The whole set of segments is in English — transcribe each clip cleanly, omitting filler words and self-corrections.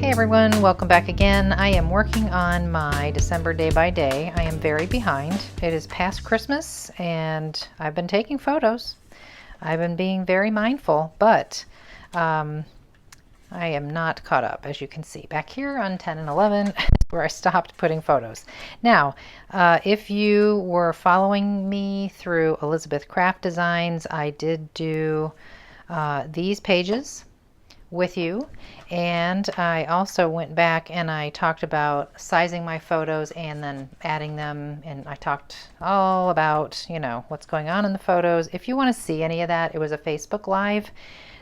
Hey everyone, welcome back again. I am working on my December day by day. I am very behind. It is past Christmas and I've been taking photos. I've been being very mindful, but I am not caught up, as you can see. Back here on 10 and 11 where I stopped putting photos. Now, if you were following me through Elizabeth Craft Designs, I did do these pages with you, and I also went back and I talked about sizing my photos and then adding them, and I talked all about, you know, what's going on in the photos. If you want to see any of that, it was a Facebook Live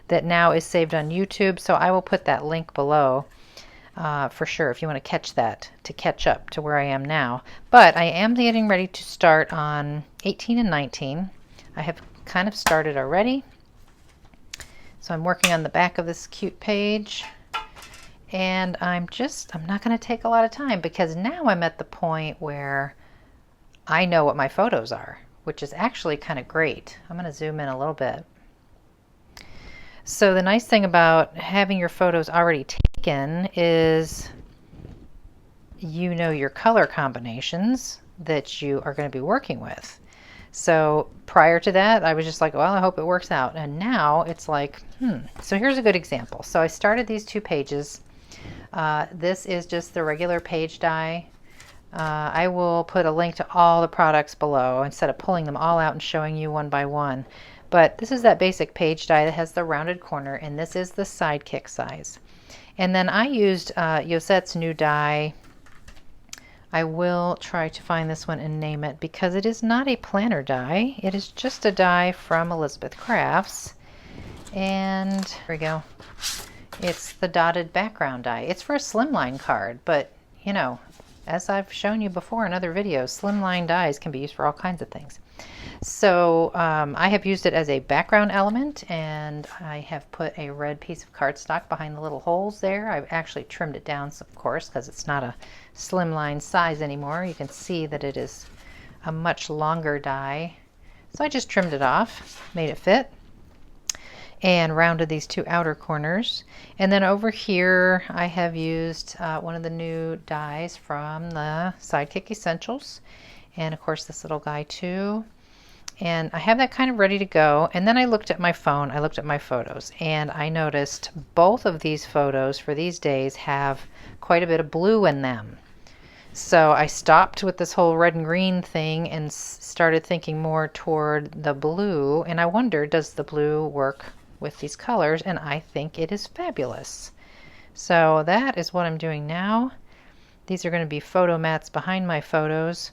that now is saved on YouTube, so I will put that link below for sure if you want to catch that, to catch up to where I am now. But I am getting ready to start on 18 and 19. I have kind of started already. So I'm working on the back of this cute page, and I'm not going to take a lot of time because now I'm at the point where I know what my photos are, which is actually kind of great. I'm going to zoom in a little bit. So the nice thing about having your photos already taken is you know your color combinations that you are going to be working with. So prior to that, I was just like, well, I hope it works out. And now it's like, So here's a good example. So I started these two pages. This is just the regular page die. I will put a link to all the products below instead of pulling them all out and showing you one by one. But this is that basic page die that has the rounded corner, and this is the Sidekick size. And then I used Yosette's new die. I will try to find this one and name it because it is not a planner die. It is just a die from Elizabeth Crafts. And here we go. It's the dotted background die. It's for a slimline card, but you know, as I've shown you before in other videos, slimline dies can be used for all kinds of things. So I have used it as a background element, and I have put a red piece of cardstock behind the little holes there. I've actually trimmed it down, of course, because it's not a slimline size anymore. You can see that it is a much longer die. So I just trimmed it off, made it fit, and rounded these two outer corners. And then over here I have used one of the new dies from the Sidekick Essentials, and of course this little guy too. And I have that kind of ready to go. And then I looked at my phone, I looked at my photos, and I noticed both of these photos for these days have quite a bit of blue in them. So I stopped with this whole red and green thing and started thinking more toward the blue. And I wonder, does the blue work with these colors? And I think it is fabulous. So that is what I'm doing now. These are going to be photo mats behind my photos.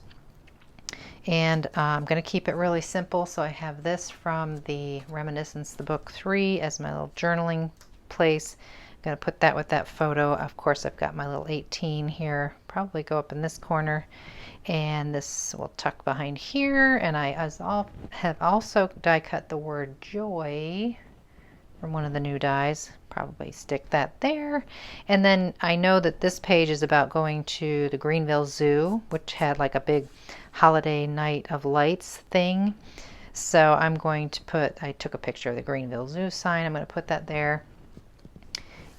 And I'm going to keep it really simple. So I have this from the Reminiscence, the book 3, as my little journaling place. I'm going to put that with that photo. Of course, I've got my little 18 here, probably go up in this corner. And this will tuck behind here. And I have also die cut the word joy from one of the new dies. Probably stick that there. And then I know that this page is about going to the Greenville Zoo, which had like a big holiday night of lights thing. So I'm going to put, I took a picture of the Greenville Zoo sign. I'm going to put that there.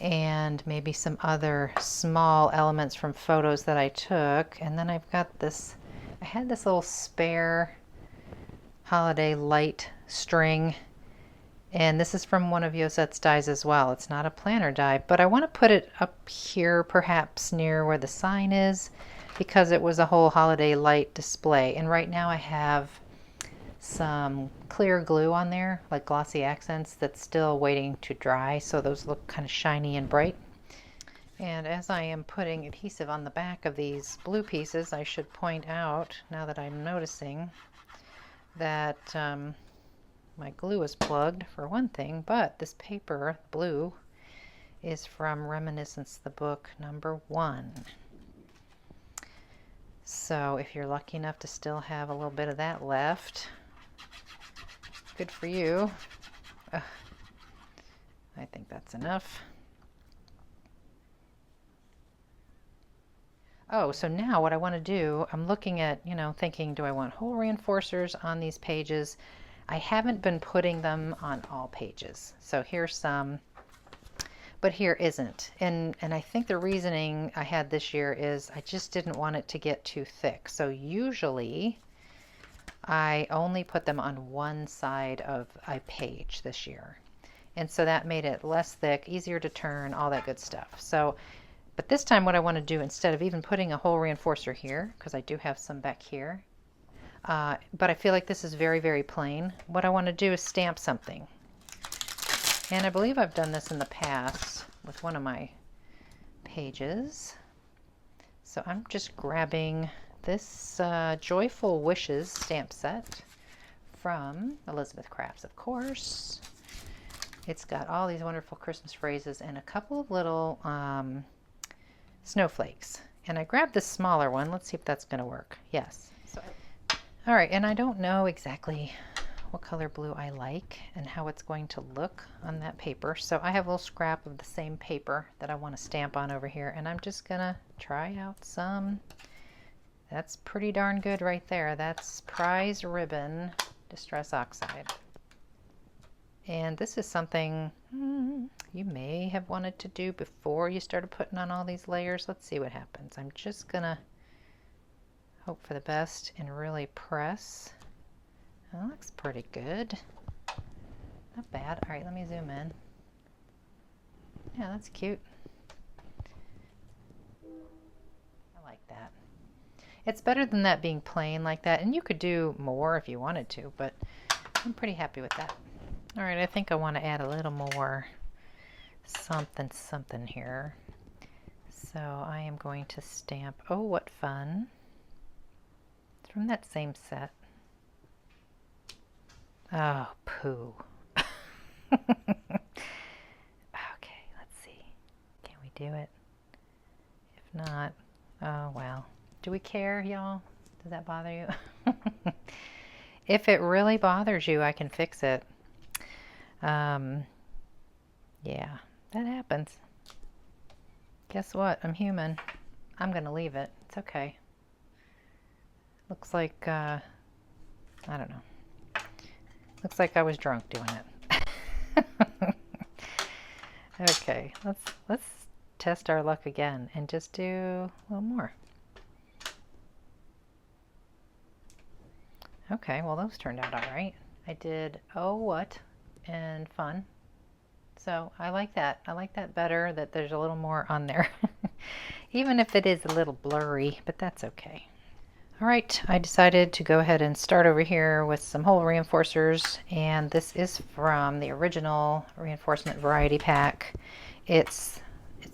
And maybe some other small elements from photos that I took. And then I've got this, I had this little spare holiday light string. And this is from one of Yosette's dies as well. It's not a planner die, but I want to put it up here, perhaps near where the sign is, because it was a whole holiday light display. And right now I have some clear glue on there, like glossy accents, that's still waiting to dry. So those look kind of shiny and bright. And as I am putting adhesive on the back of these blue pieces, I should point out, now that I'm noticing, that my glue is plugged for one thing, but this paper, blue, is from Reminiscence, the book number 1. So if you're lucky enough to still have a little bit of that left, good for you. I think that's enough. Oh, so now what I want to do, I'm looking at, you know, thinking, do I want hole reinforcers on these pages? I haven't been putting them on all pages. So here's some, but here isn't. And I think the reasoning I had this year is I just didn't want it to get too thick. So usually I only put them on one side of a page this year. And so that made it less thick, easier to turn, all that good stuff. So, but this time what I want to do, instead of even putting a whole reinforcer here, because I do have some back here, but I feel like this is very, very plain. What I want to do is stamp something. And I believe I've done this in the past with one of my pages. So I'm just grabbing this Joyful Wishes stamp set from Elizabeth Crafts, of course. It's got all these wonderful Christmas phrases and a couple of little snowflakes. And I grabbed this smaller one. Let's see if that's going to work. Yes. All right, and I don't know exactly what color blue I like and how it's going to look on that paper. So I have a little scrap of the same paper that I want to stamp on over here, and I'm just gonna try out some. That's pretty darn good right there. That's Prize Ribbon Distress Oxide. And this is something you may have wanted to do before you started putting on all these layers. Let's see what happens. I'm just gonna hope for the best and really press. That looks pretty good. Not bad. All right, let me zoom in. Yeah, that's cute. I like that. It's better than that being plain like that, and you could do more if you wanted to, but I'm pretty happy with that. All right, I think I want to add a little more something here. So I am going to stamp, oh, what fun. It's from that same set. Oh, poo. Okay, let's see. Can we do it? If not, oh well. Do we care, y'all? Does that bother you? If it really bothers you, I can fix it. Yeah, that happens. Guess what? I'm human. I'm gonna leave it. It's okay. Looks like, I don't know. Looks like I was drunk doing it. Okay, let's test our luck again and just do a little more. Okay, well those turned out all right. I did oh what and fun. So I like that. I like that better, that there's a little more on there. Even if it is a little blurry, but that's okay. All right, I decided to go ahead and start over here with some hole reinforcers, and this is from the original reinforcement variety pack. It's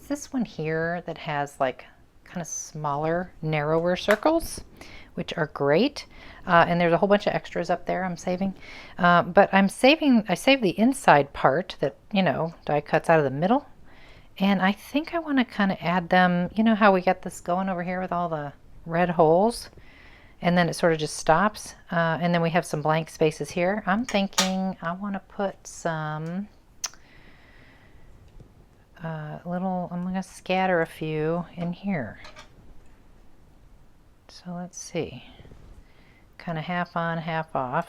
this one here that has like kind of smaller, narrower circles, which are great. And there's a whole bunch of extras up there I'm saving. But I saved the inside part that, you know, die cuts out of the middle. And I think I want to kind of add them, you know how we got this going over here with all the red holes? And then it sort of just stops. And then we have some blank spaces here. I'm thinking I want to put some I'm going to scatter a few in here. So let's see. Kind of half on, half off.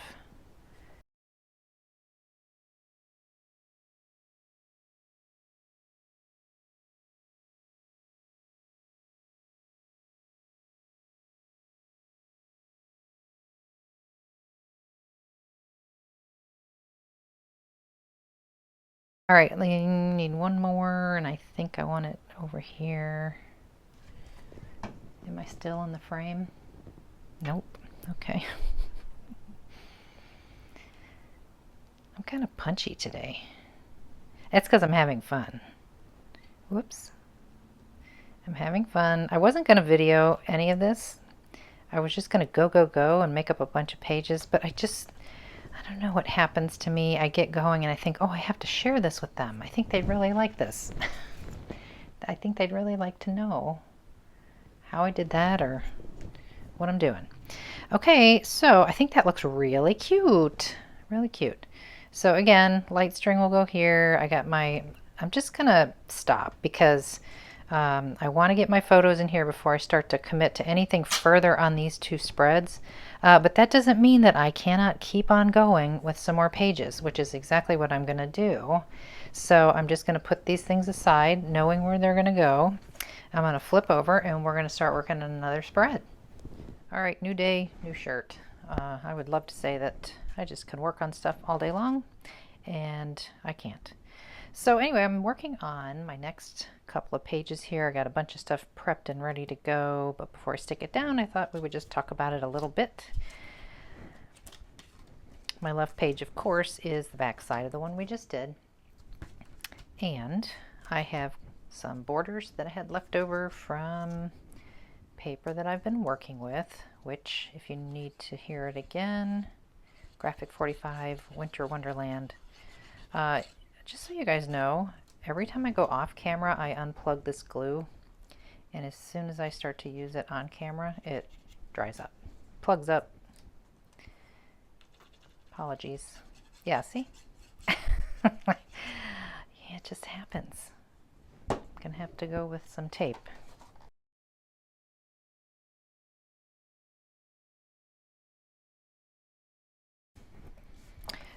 All right, I need one more, and I think I want it over here. Am I still in the frame? Nope. Okay. I'm kind of punchy today. That's because I'm having fun. Whoops. I'm having fun. I wasn't going to video any of this. I was just going to go and make up a bunch of pages, but I don't know what happens to me. I get going and I think, oh, I have to share this with them. I think they'd really like this. I think they'd really like to know how I did that or what I'm doing. Okay, so I think that looks really cute. Really cute. So again, light string will go here. I'm just gonna stop because I want to get my photos in here before I start to commit to anything further on these two spreads. But that doesn't mean that I cannot keep on going with some more pages, which is exactly what I'm going to do. So I'm just going to put these things aside, knowing where they're going to go. I'm going to flip over and we're going to start working on another spread. All right, new day, new shirt. I would love to say that I just can work on stuff all day long, and I can't. So anyway, I'm working on my next couple of pages here. I got a bunch of stuff prepped and ready to go, but before I stick it down, I thought we would just talk about it a little bit. My left page, of course, is the back side of the one we just did. And I have some borders that I had left over from paper that I've been working with, which, if you need to hear it again, Graphic 45, Winter Wonderland. Just so you guys know, every time I go off camera, I unplug this glue, and as soon as I start to use it on camera, it dries up, plugs up. Apologies. Yeah, see? Yeah, it just happens. Gonna have to go with some tape.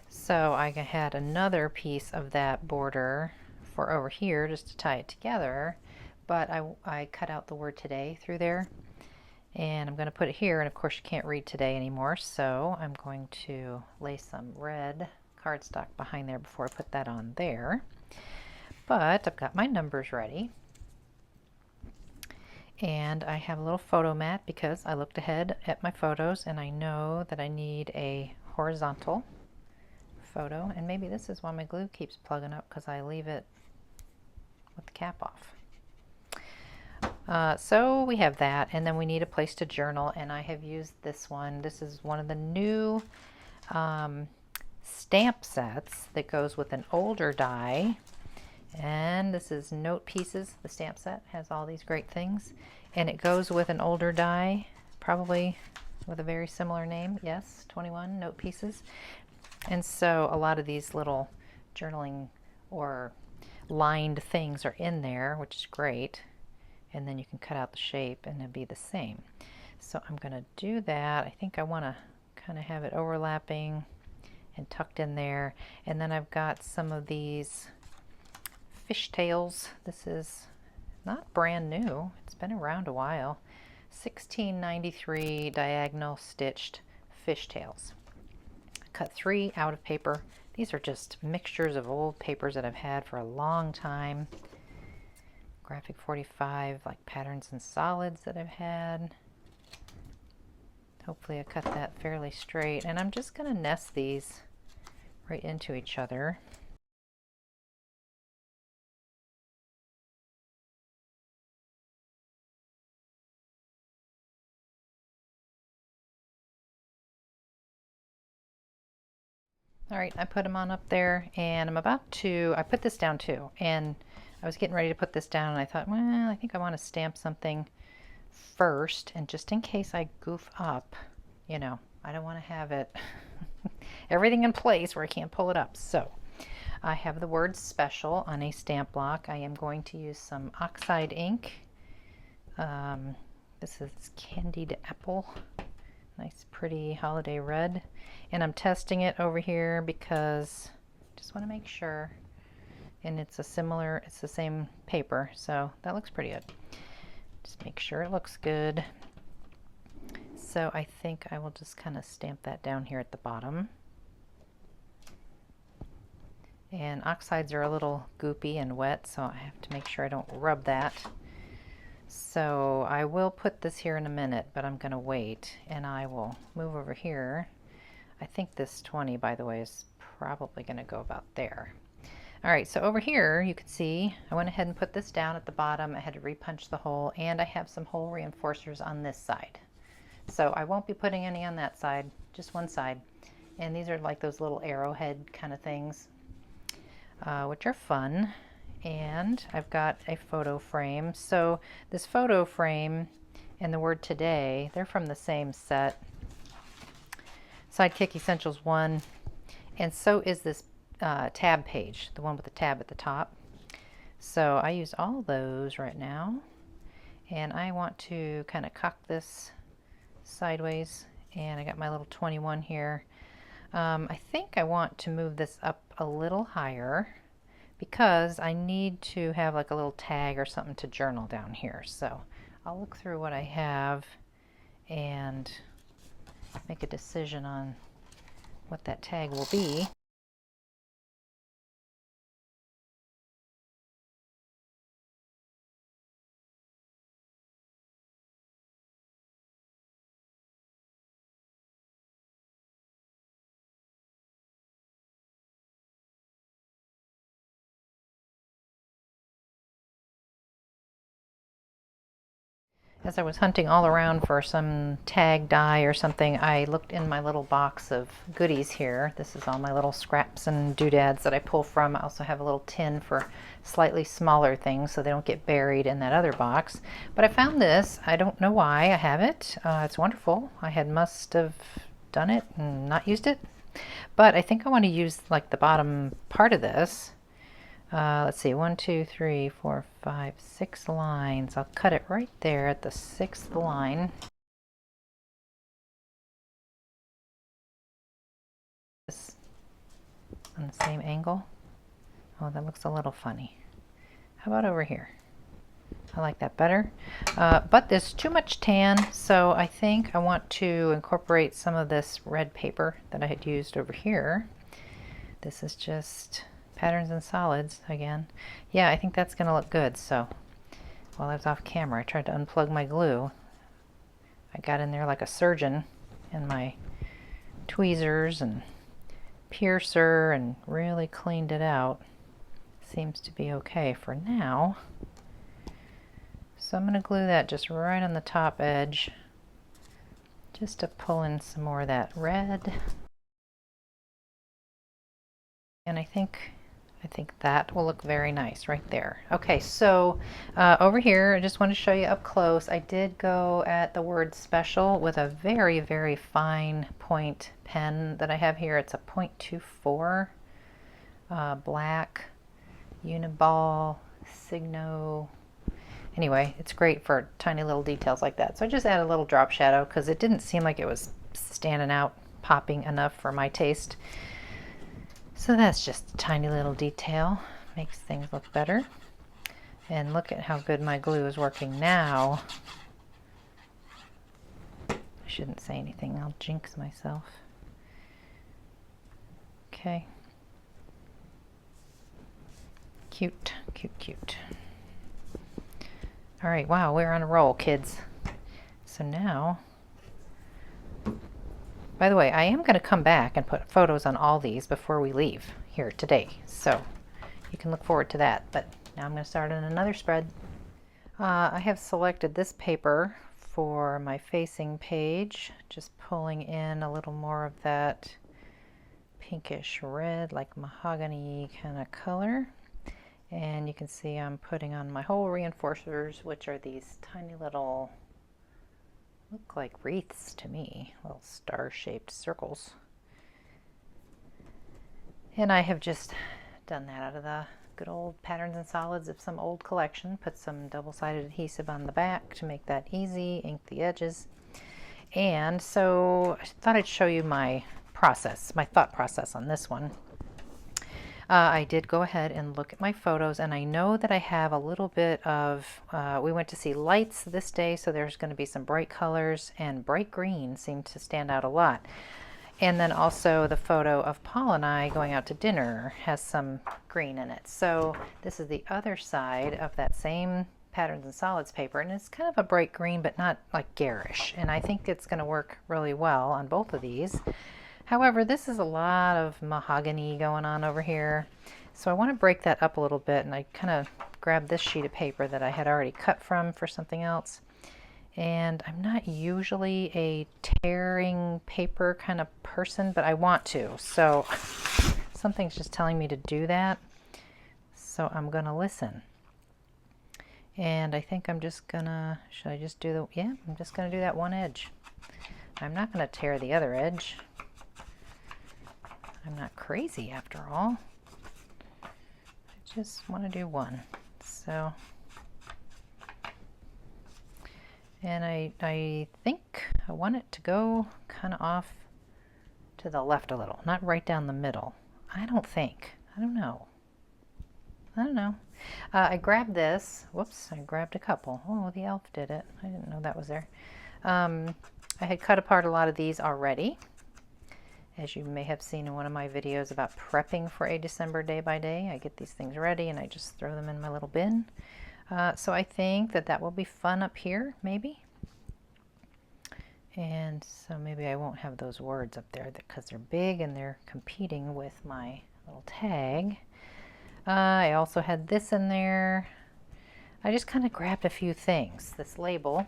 So I had another piece of that border for over here just to tie it together, but I cut out the word today through there, and I'm going to put it here, and of course you can't read today anymore, so I'm going to lay some red cardstock behind there before I put that on there. But I've got my numbers ready, and I have a little photo mat because I looked ahead at my photos and I know that I need a horizontal photo, and maybe this is why my glue keeps plugging up, because I leave it with the cap off. So we have that, and then we need a place to journal, and I have used this one. This is one of the new stamp sets that goes with an older die, and this is Note Pieces. The stamp set has all these great things, and it goes with an older die, probably with a very similar name. Yes, 21 Note Pieces. And so a lot of these little journaling or lined things are in there, which is great. And then you can cut out the shape and it'll be the same. So I'm going to do that. I think I want to kind of have it overlapping and tucked in there. And then I've got some of these fishtails. This is not brand new. It's been around a while. 1693 diagonal stitched fishtails. Cut 3 out of paper. These are just mixtures of old papers that I've had for a long time. Graphic 45, like patterns and solids that I've had. Hopefully I cut that fairly straight, and I'm just going to nest these right into each other. All right, I put them on up there, and I'm about to, I put this down too, and I was getting ready to put this down, and I thought, well, I think I want to stamp something first, and just in case I goof up, you know, I don't want to have it everything in place where I can't pull it up. So I have the word special on a stamp block. I am going to use some oxide ink. This is Candied Apple. Nice pretty holiday red. And I'm testing it over here because I just want to make sure. And it's a similar, it's the same paper, so that looks pretty good. Just make sure it looks good. So I think I will just kind of stamp that down here at the bottom. And oxides are a little goopy and wet, so I have to make sure I don't rub that. So I will put this here in a minute, but I'm going to wait, and I will move over here. I think this 20, by the way, is probably going to go about there. All right, so over here you can see I went ahead and put this down at the bottom. I had to repunch the hole, and I have some hole reinforcers on this side. So I won't be putting any on that side, just one side. And these are like those little arrowhead kind of things, which are fun. And I've got a photo frame. So this photo frame and the word today, they're from the same set, Sidekick Essentials 1. And so is this tab page, the one with the tab at the top. So I use all those right now. And I want to kind of cock this sideways. And I got my little 21 here. I think I want to move this up a little higher, because I need to have like a little tag or something to journal down here. So I'll look through what I have and make a decision on what that tag will be. As I was hunting all around for some tag die or something, I looked in my little box of goodies here. This is all my little scraps and doodads that I pull from. I also have a little tin for slightly smaller things so they don't get buried in that other box. But I found this. I don't know why I have it. It's wonderful. I must have done it and not used it. But I think I want to use like the bottom part of this. Let's see, 1, 2, 3, 4, 5, 6 lines. I'll cut it right there at the 6th line. This on the same angle. Oh, that looks a little funny. How about over here? I like that better. But there's too much tan, so I think I want to incorporate some of this red paper that I had used over here. This is just Patterns and Solids again. Yeah, I think that's gonna look good. So while I was off camera, I tried to unplug my glue. I got in there like a surgeon in my tweezers and piercer and really cleaned it out. Seems to be okay for now. So I'm gonna glue that just right on the top edge, just to pull in some more of that red. And I think that will look very nice right there. Okay, so over here, I just want to show you up close. I did go at the word special with a very, very fine point pen that I have here. It's a 0.24 black Uniball Signo. Anyway, it's great for tiny little details like that. So I just added a little drop shadow because it didn't seem like it was standing out, popping enough for my taste. So that's just a tiny little detail, makes things look better. And look at how good my glue is working now. I shouldn't say anything, I'll jinx myself. Okay. Cute, cute, cute. All right, wow, we're on a roll, kids. So now, by the way, I am going to come back and put photos on all these before we leave here today. So you can look forward to that. But now I'm going to start on another spread. I have selected this paper for my facing page. Just pulling in a little more of that pinkish red, like mahogany kind of color. And you can see I'm putting on my hole reinforcers, which are these tiny little, look like wreaths to me, little star-shaped circles. And I have just done that out of the good old Patterns and Solids of some old collection. Put some double-sided adhesive on the back to make that easy, ink the edges. And so I thought I'd show you my process, my thought process on this one. I did go ahead and look at my photos, and I know that I have a little bit of, we went to see lights this day, so there's going to be some bright colors, and bright green seemed to stand out a lot. And then also the photo of Paul and I going out to dinner has some green in it. So this is the other side of that same Patterns and Solids paper, and it's kind of a bright green, but not like garish. And I think it's going to work really well on both of these. However, this is a lot of mahogany going on over here. So I want to break that up a little bit, and I kind of grabbed this sheet of paper that I had already cut from for something else. And I'm not usually a tearing paper kind of person, but I want to. So something's just telling me to do that. So I'm going to listen. And I think I'm just going to, should I just do the, yeah, I'm just going to do that one edge. I'm not going to tear the other edge. I'm not crazy after all. I just want to do one. So, and I think I want it to go kind of off to the left a little, not right down the middle. I don't know. I don't know. I grabbed this. Whoops, I grabbed a couple. Oh, the elf did it. I didn't know that was there. I had cut apart a lot of these already, as you may have seen in one of my videos about prepping for a December day by day. I get these things ready and I just throw them in my little bin. So I think that will be fun up here, maybe. And so maybe I won't have those words up there because they're big and they're competing with my little tag. I also had this in there. I just kind of grabbed a few things. This label,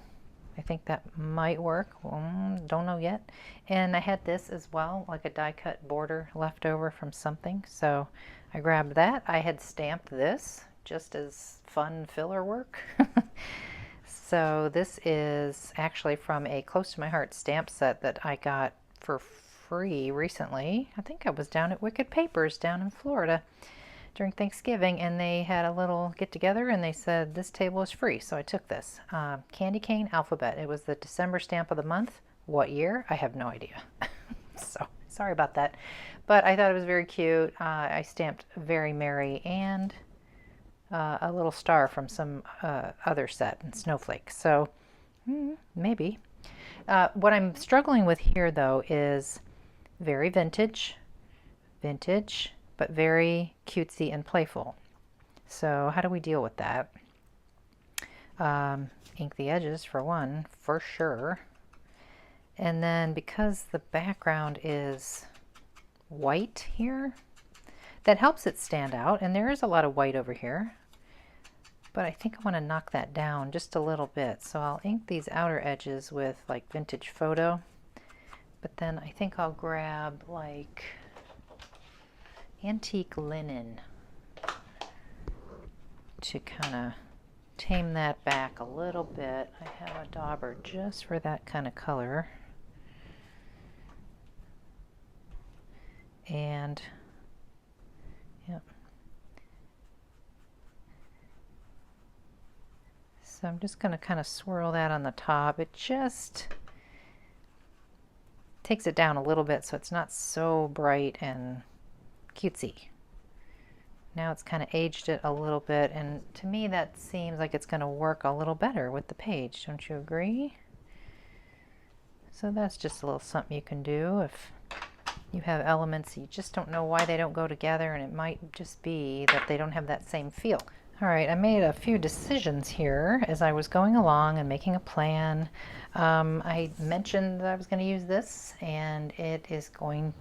I think that might work. Don't know yet. And I had this as well, like a die cut border left over from something. So I grabbed that. I had stamped this just as fun filler work. So this is actually from a close to my heart stamp set that I got for free recently. I think I was down at Wicked Papers down in Florida during Thanksgiving, and they had a little get together and they said this table is free. So I took this candy cane alphabet. It was the December stamp of the month. What year? I have no idea. So sorry about that, but I thought it was very cute. I stamped Very Merry and a little star from some other set and snowflake. So maybe. What I'm struggling with here though is very vintage, but very cutesy and playful. So how do we deal with that? Ink the edges for one, for sure. And then because the background is white here, that helps it stand out. And there is a lot of white over here, but I think I want to knock that down just a little bit. So I'll ink these outer edges with like vintage photo, but then I think I'll grab like antique linen to kind of tame that back a little bit. I have a dauber just for that kind of color. And yep. So I'm just going to kind of swirl that on the top. It just takes it down a little bit so it's not so bright and cutesy. Now it's kind of aged it a little bit, and to me that seems like it's going to work a little better with the page. Don't you agree? So that's just a little something you can do if you have elements you just don't know why they don't go together, and it might just be that they don't have that same feel. All right, I made a few decisions here as I was going along and making a plan. I mentioned that I was going to use this, and it is going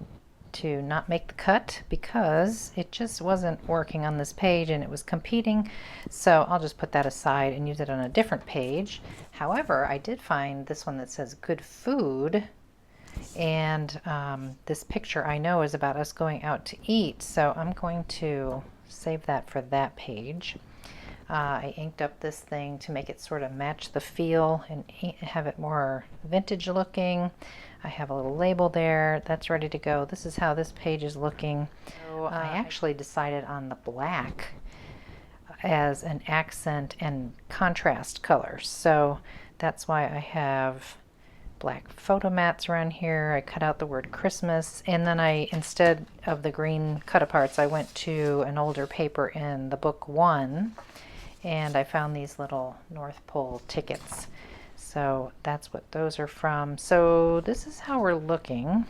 to not make the cut because it just wasn't working on this page and it was competing. So I'll just put that aside and use it on a different page. However, I did find this one that says good food, and this picture I know is about us going out to eat, so I'm going to save that for that page. I inked up this thing to make it sort of match the feel and have it more vintage looking. I have a little label there that's ready to go. This is how this page is looking. So I actually decided on the black as an accent and contrast color, so that's why I have black photo mats around here. I cut out the word Christmas, and then I, instead of the green cut aparts, I went to an older paper in the book 1, and I found these little North Pole tickets. So that's what those are from. So this is how we're looking.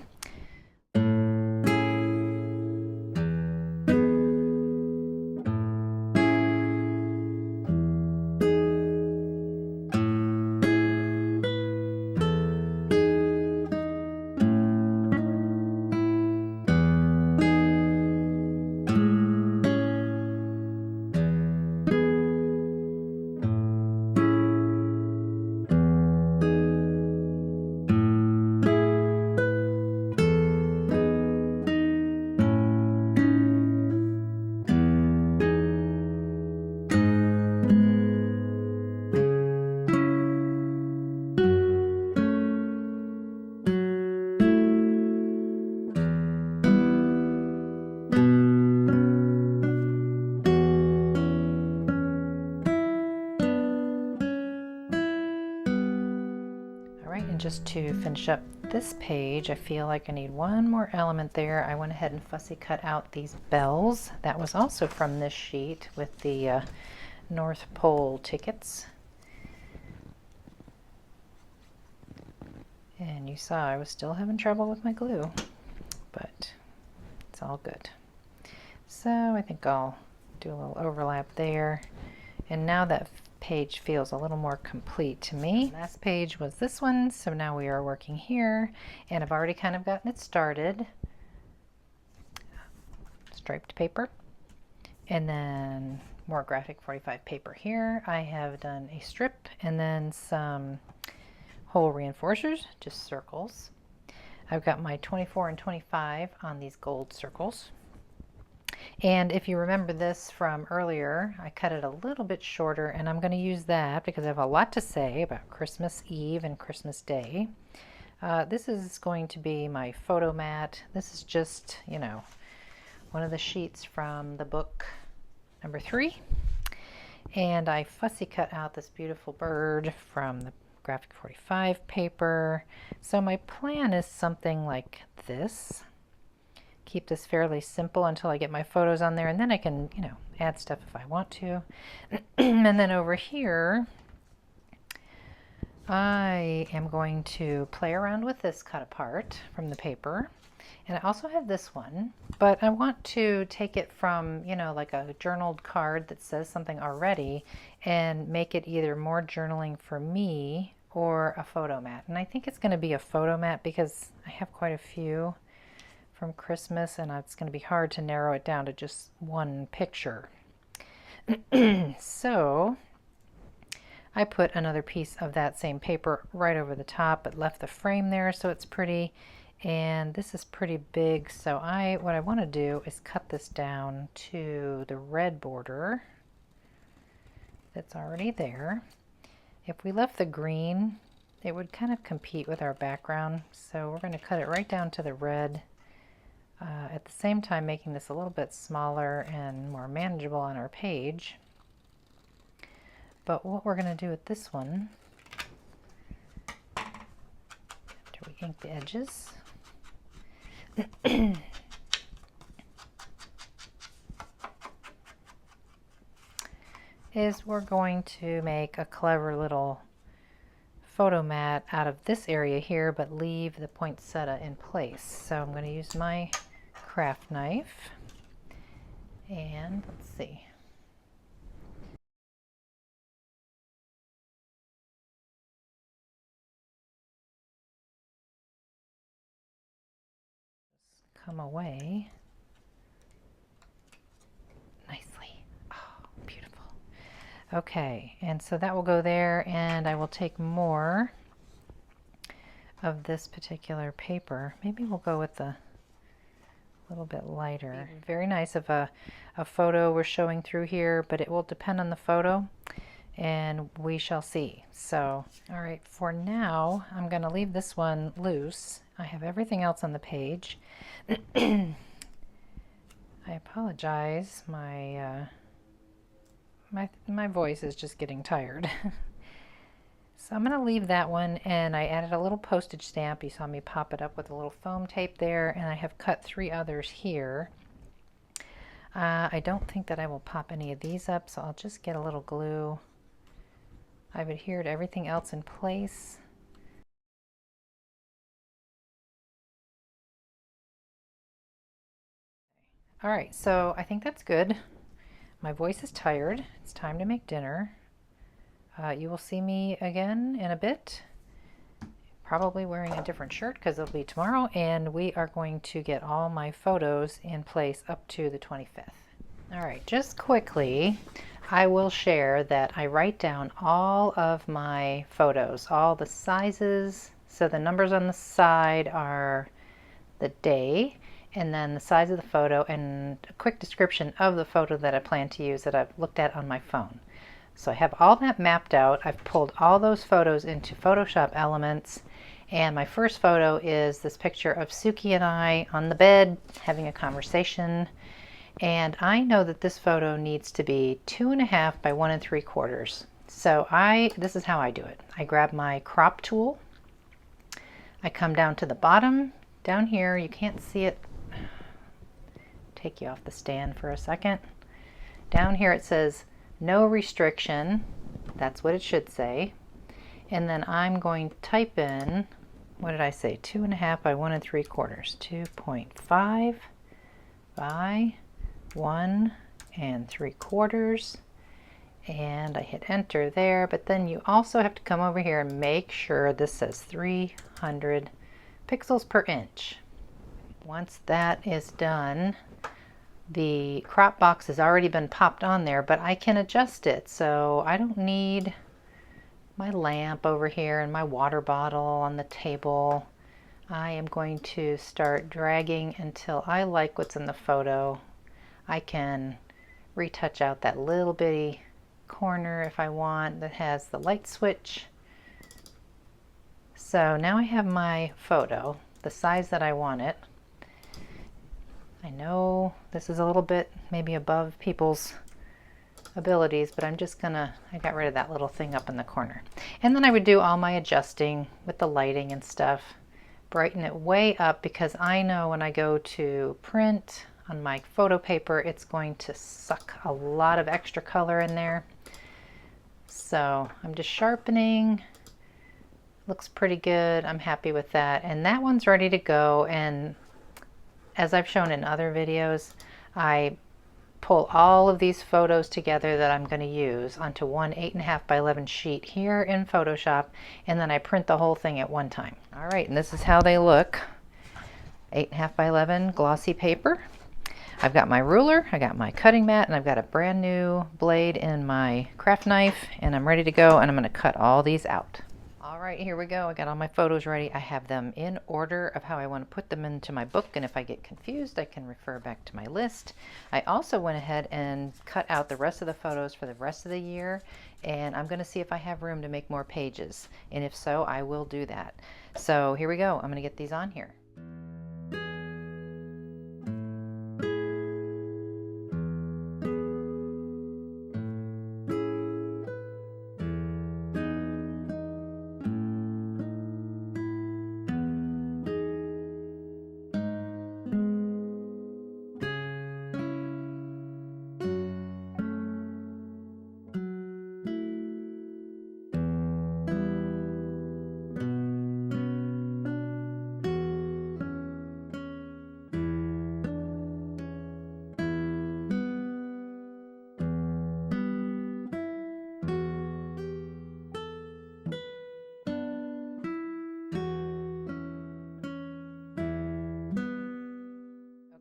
Just to finish up this page, I feel like I need one more element there. I went ahead and fussy cut out these bells. That was also from this sheet with the North Pole tickets. And you saw I was still having trouble with my glue, but it's all good. So I think I'll do a little overlap there. And now that page feels a little more complete to me. Last page was this one, so now we are working here, and I've already kind of gotten it started. Striped paper, and then more graphic 45 paper here. I have done a strip and then some hole reinforcers, just circles. I've got my 24 and 25 on these gold circles. And if you remember this from earlier, I cut it a little bit shorter, and I'm going to use that because I have a lot to say about Christmas Eve and Christmas Day. This is going to be my photo mat. This is just, you know, one of the sheets from the book number 3. And I fussy cut out this beautiful bird from the graphic 45 paper. So my plan is something like this. Keep this fairly simple until I get my photos on there, and then I can, you know, add stuff if I want to. And then over here, I am going to play around with this cut apart from the paper. And I also have this one, but I want to take it from, you know, like a journaled card that says something already and make it either more journaling for me or a photo mat. And I think it's going to be a photo mat because I have quite a few from Christmas, and it's going to be hard to narrow it down to just one picture. So I put another piece of that same paper right over the top, but left the frame there so it's pretty. And this is pretty big, so what I want to do is cut this down to the red border that's already there. If we left the green, it would kind of compete with our background, so we're going to cut it right down to the red. At the same time making this a little bit smaller and more manageable on our page. But what we're going to do with this one, after we ink the edges, is we're going to make a clever little photo mat out of this area here, but leave the poinsettia in place. So I'm going to use my craft knife, and let's see. Come away nicely. Oh, beautiful. Okay, and so that will go there, and I will take more of this particular paper. Maybe we'll go with the little bit lighter. Very nice of a photo we're showing through here, but it will depend on the photo, and we shall see. So, all right, for now, I'm going to leave this one loose. I have everything else on the page. I apologize. My voice is just getting tired. So I'm going to leave that one, and I added a little postage stamp. You saw me pop it up with a little foam tape there, and I have cut 3 others here. I don't think that I will pop any of these up, so I'll just get a little glue. I've adhered everything else in place. All right, so I think that's good. My voice is tired. It's time to make dinner. You will see me again in a bit, probably wearing a different shirt because it'll be tomorrow, and we are going to get all my photos in place up to the 25th. All right, just quickly, I will share that I write down all of my photos, all the sizes. So the numbers on the side are the day, and then the size of the photo, and a quick description of the photo that I plan to use that I've looked at on my phone. So I have all that mapped out. I've pulled all those photos into Photoshop Elements, and my first photo is this picture of Suki and I on the bed having a conversation. And I know that this photo needs to be 2.5 by 1 3/4. So this is how I do it. I grab my crop tool. I come down to the bottom, down here, you can't see it. Take you off the stand for a second. Down here it says no restriction. That's what it should say. And then I'm going to type in, what did I say? 2.5 by 1 3/4. 2.5 by 1 3/4. And I hit enter there, but then you also have to come over here and make sure this says 300 pixels per inch. Once that is done, the crop box has already been popped on there, but I can adjust it, so I don't need my lamp over here and my water bottle on the table. I am going to start dragging until I like what's in the photo. I can retouch out that little bitty corner if I want that has the light switch. So now I have my photo, the size that I want it. I know this is a little bit maybe above people's abilities, but I'm just gonna, I got rid of that little thing up in the corner. And then I would do all my adjusting with the lighting and stuff, brighten it way up, because I know when I go to print on my photo paper, it's going to suck a lot of extra color in there. So I'm just sharpening. Looks pretty good. I'm happy with that. And that one's ready to go. And as I've shown in other videos, I pull all of these photos together that I'm going to use onto one 8.5 by 11 sheet here in Photoshop, and then I print the whole thing at one time. All right, and this is how they look. 8.5 by 11 glossy paper. I've got my ruler, I got my cutting mat, and I've got a brand new blade in my craft knife, and I'm ready to go, and I'm going to cut all these out. All right, here we go. I got all my photos ready. I have them in order of how I want to put them into my book, and if I get confused, I can refer back to my list. I also went ahead and cut out the rest of the photos for the rest of the year, and I'm going to see if I have room to make more pages, and if so, I will do that. So here we go. I'm going to get these on here.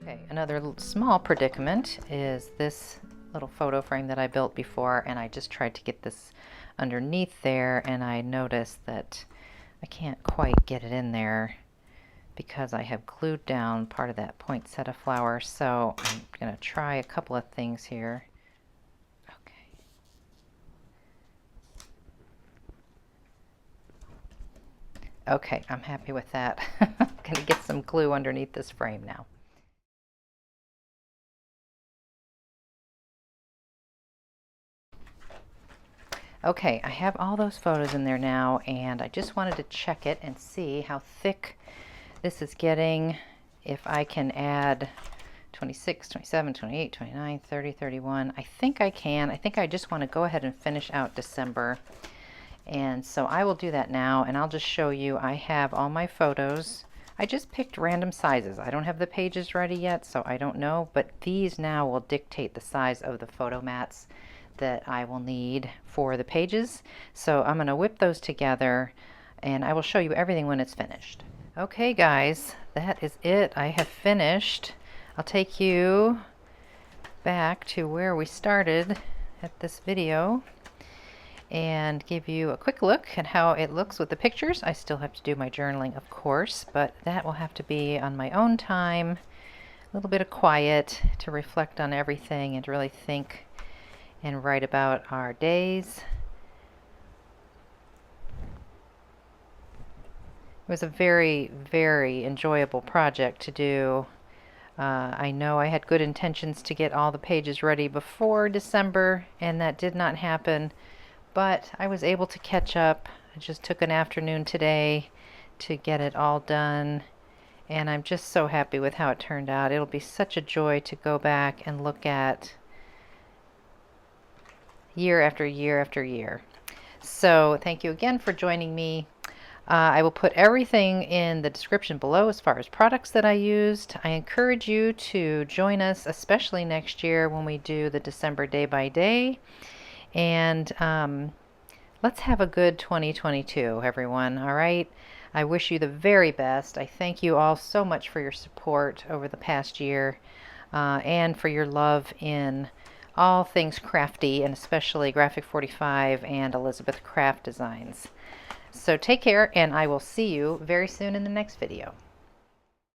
Okay, another small predicament is this little photo frame that I built before, and I just tried to get this underneath there, and I noticed that I can't quite get it in there because I have glued down part of that poinsettia flower. So I'm going to try a couple of things here. Okay, I'm happy with that. I'm going to get some glue underneath this frame now. Okay, I have all those photos in there now, and I just wanted to check it and see how thick this is getting. If I can add 26, 27, 28, 29, 30, 31. I think I can. I think I just want to go ahead and finish out December. And so I will do that now, and I'll just show you. I have all my photos. I just picked random sizes. I don't have the pages ready yet, so I don't know, but these now will dictate the size of the photo mats that I will need for the pages. So I'm going to whip those together, and I will show you everything when it's finished. Okay guys, that is it. I have finished. I'll take you back to where we started at this video and give you a quick look at how it looks with the pictures. I still have to do my journaling, of course, but that will have to be on my own time, a little bit of quiet to reflect on everything and to really think and write about our days. It was a very, very enjoyable project to do. I know I had good intentions to get all the pages ready before December, and that did not happen, but I was able to catch up. I just took an afternoon today to get it all done, and I'm just so happy with how it turned out. It'll be such a joy to go back and look at year after year after year. So thank you again for joining me. I will put everything in the description below as far as products that I used. I encourage you to join us, especially next year when we do the December day by day. And let's have a good 2022, everyone. All right. I wish you the very best. I thank you all so much for your support over the past year, and for your love in all things crafty, and especially Graphic 45 and Elizabeth Craft Designs. So take care, and I will see you very soon in the next video.